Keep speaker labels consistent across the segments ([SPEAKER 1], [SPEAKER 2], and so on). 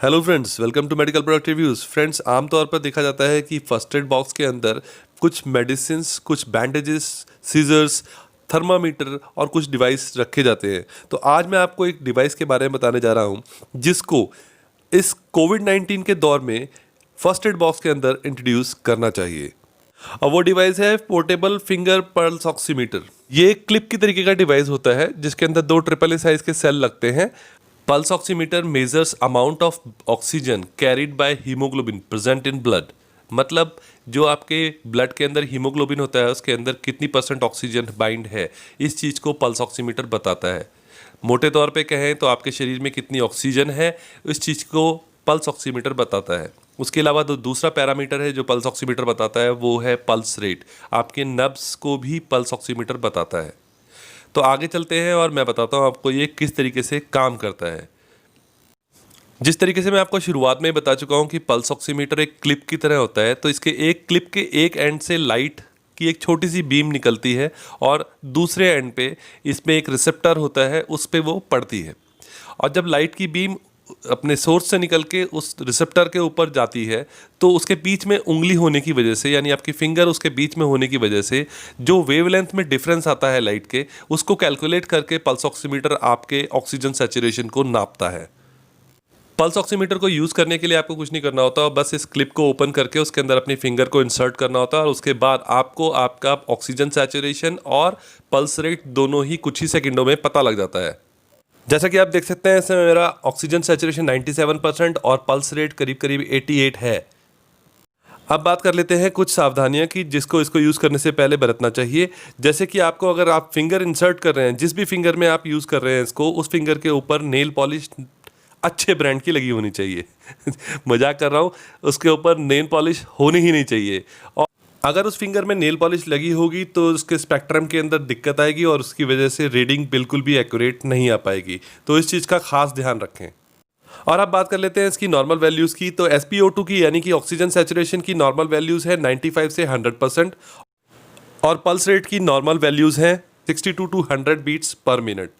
[SPEAKER 1] Hello friends, welcome to medical product reviews. Friends, आमतौर पर देखा जाता है कि फर्स्ट एड बॉक्स के अंदर कुछ मेडिसिन्स, कुछ बैंडेजेस, सीजर्स, थर्मामीटर और कुछ डिवाइस रखे जाते हैं। तो आज मैं आपको एक डिवाइस के बारे में बताने जा रहा हूं जिसको इस कोविड-19 के दौर में फर्स्ट एड बॉक्स के अंदर इंट्रोड्यूस करना चाहिए। और वो डिवाइस है पोर्टेबल फिंगर पल्स ऑक्सीमीटर। ये एक क्लिप की तरीके का डिवाइस होता है जिसके अंदर 2 ट्रिपल ए साइज के सेल लगते हैं। Pulse oximeter measures amount of oxygen carried by haemoglobin present in blood. मतलब जो आपके ब्लड के अंदर हीमोग्लोबिन होता है उसके अंदर कितनी % ऑक्सीजन बाइंड है, इस चीज़ को पल्स ऑक्सीमीटर बताता है। मोटे तौर पे कहें तो आपके शरीर में कितनी ऑक्सीजन है, इस चीज़ को पल्स ऑक्सीमीटर बताता है। उसके अलावा दूसरा पैरामीटर है जो पल्स ऑक्सीमीटर बताता है, वो है पल्स रेट। आपके नब्स को भी पल्स ऑक्सीमीटर बताता है। तो आगे चलते हैं और मैं बताता हूँ आपको ये किस तरीके से काम करता है। जिस तरीके से मैं आपको शुरुआत में बता चुका हूँ कि पल्स ऑक्सीमीटर एक क्लिप की तरह होता है, तो इसके एक क्लिप के एक एंड से लाइट की एक छोटी सी बीम निकलती है और दूसरे एंड पे इसमें एक रिसेप्टर होता है, उस पे वो पड़ती है। और जब लाइट की बीम अपने सोर्स से निकल के उस रिसेप्टर के ऊपर जाती है तो उसके बीच में उंगली होने की वजह से, यानी आपकी फिंगर उसके बीच में होने की वजह से जो वेवलेंथ में डिफरेंस आता है लाइट के, उसको कैलकुलेट करके पल्स ऑक्सीमीटर आपके ऑक्सीजन सैचुरेशन को नापता है। पल्स ऑक्सीमीटर को यूज़ करने के लिए आपको कुछ नहीं करना होता, बस इस क्लिप को ओपन करके उसके अंदर अपनी फिंगर को इंसर्ट करना होता है और उसके बाद आपको आपका ऑक्सीजन सैचुरेशन और पल्स रेट दोनों ही कुछ ही सेकंडों में पता लग जाता है। जैसा कि आप देख सकते हैं, इसमें मेरा ऑक्सीजन सैचुरेशन 97% और पल्स रेट करीब करीब 88 है। अब बात कर लेते हैं कुछ सावधानियां कि जिसको इसको यूज़ करने से पहले बरतना चाहिए। जैसे कि आपको, अगर आप फिंगर इंसर्ट कर रहे हैं, जिस भी फिंगर में आप यूज़ कर रहे हैं इसको, उस फिंगर के ऊपर नेल पॉलिश अच्छे ब्रांड की लगी होनी चाहिए। मजाक कर रहा हूँ, उसके ऊपर नेल पॉलिश होनी ही नहीं चाहिए। और अगर उस फिंगर में नेल पॉलिश लगी होगी तो उसके स्पेक्ट्रम के अंदर दिक्कत आएगी और उसकी वजह से रीडिंग बिल्कुल भी एक्यूरेट नहीं आ पाएगी। तो इस चीज़ का खास ध्यान रखें। और अब बात कर लेते हैं इसकी नॉर्मल वैल्यूज़ की। तो SpO2 की, यानी कि ऑक्सीजन सैचुरेशन की नॉर्मल वैल्यूज़ है 95 से 100% और पल्स रेट की नॉर्मल वैल्यूज़ हैं 62 टू 100 बीट्स पर मिनट।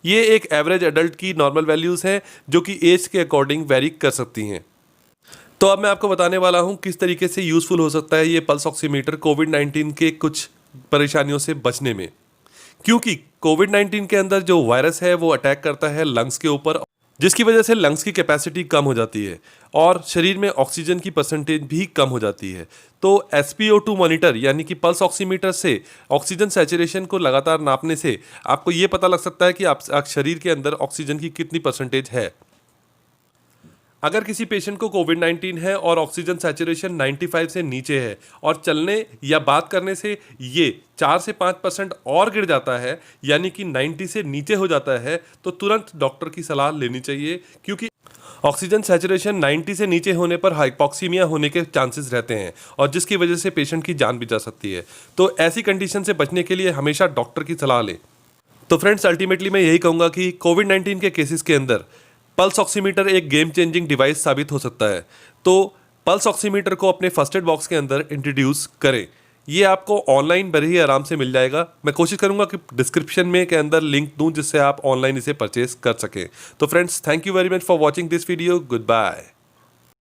[SPEAKER 1] ये एक एवरेज एडल्ट की नॉर्मल वैल्यूज़ हैं जो कि एज के अकॉर्डिंग वेरी कर सकती हैं। तो अब मैं आपको बताने वाला हूं किस तरीके से यूज़फुल हो सकता है ये पल्स ऑक्सीमीटर कोविड-19 के कुछ परेशानियों से बचने में। क्योंकि कोविड-19 के अंदर जो वायरस है वो अटैक करता है लंग्स के ऊपर, जिसकी वजह से लंग्स की कैपेसिटी कम हो जाती है और शरीर में ऑक्सीजन की परसेंटेज भी कम हो जाती है। तो SpO2 मॉनिटर, यानी कि पल्स ऑक्सीमीटर से ऑक्सीजन सैचुरेशन को लगातार नापने से आपको ये पता लग सकता है कि आप शरीर के अंदर ऑक्सीजन की कितनी परसेंटेज है। अगर किसी पेशेंट को कोविड-19 है और ऑक्सीजन सैचुरेशन 95 से नीचे है और चलने या बात करने से ये 4 से 5% और गिर जाता है, यानी कि 90 से नीचे हो जाता है, तो तुरंत डॉक्टर की सलाह लेनी चाहिए। क्योंकि ऑक्सीजन सैचुरेशन 90 से नीचे होने पर हाइपोक्सीमिया होने के चांसेस रहते हैं और जिसकी वजह से पेशेंट की जान भी जा सकती है। तो ऐसी कंडीशन से बचने के लिए हमेशा डॉक्टर की सलाह लें। तो फ्रेंड्स, अल्टीमेटली मैं यही कहूँगा कि कोविड-19 के केसेस के अंदर पल्स ऑक्सीमीटर एक गेम चेंजिंग डिवाइस साबित हो सकता है। तो पल्स ऑक्सीमीटर को अपने फर्स्ट एड बॉक्स के अंदर इंट्रोड्यूस करें। ये आपको ऑनलाइन बड़े ही आराम से मिल जाएगा। मैं कोशिश करूंगा कि डिस्क्रिप्शन में के अंदर लिंक दूं जिससे आप ऑनलाइन इसे परचेज कर सकें। तो friends, thank you very much for watching this video. Good bye.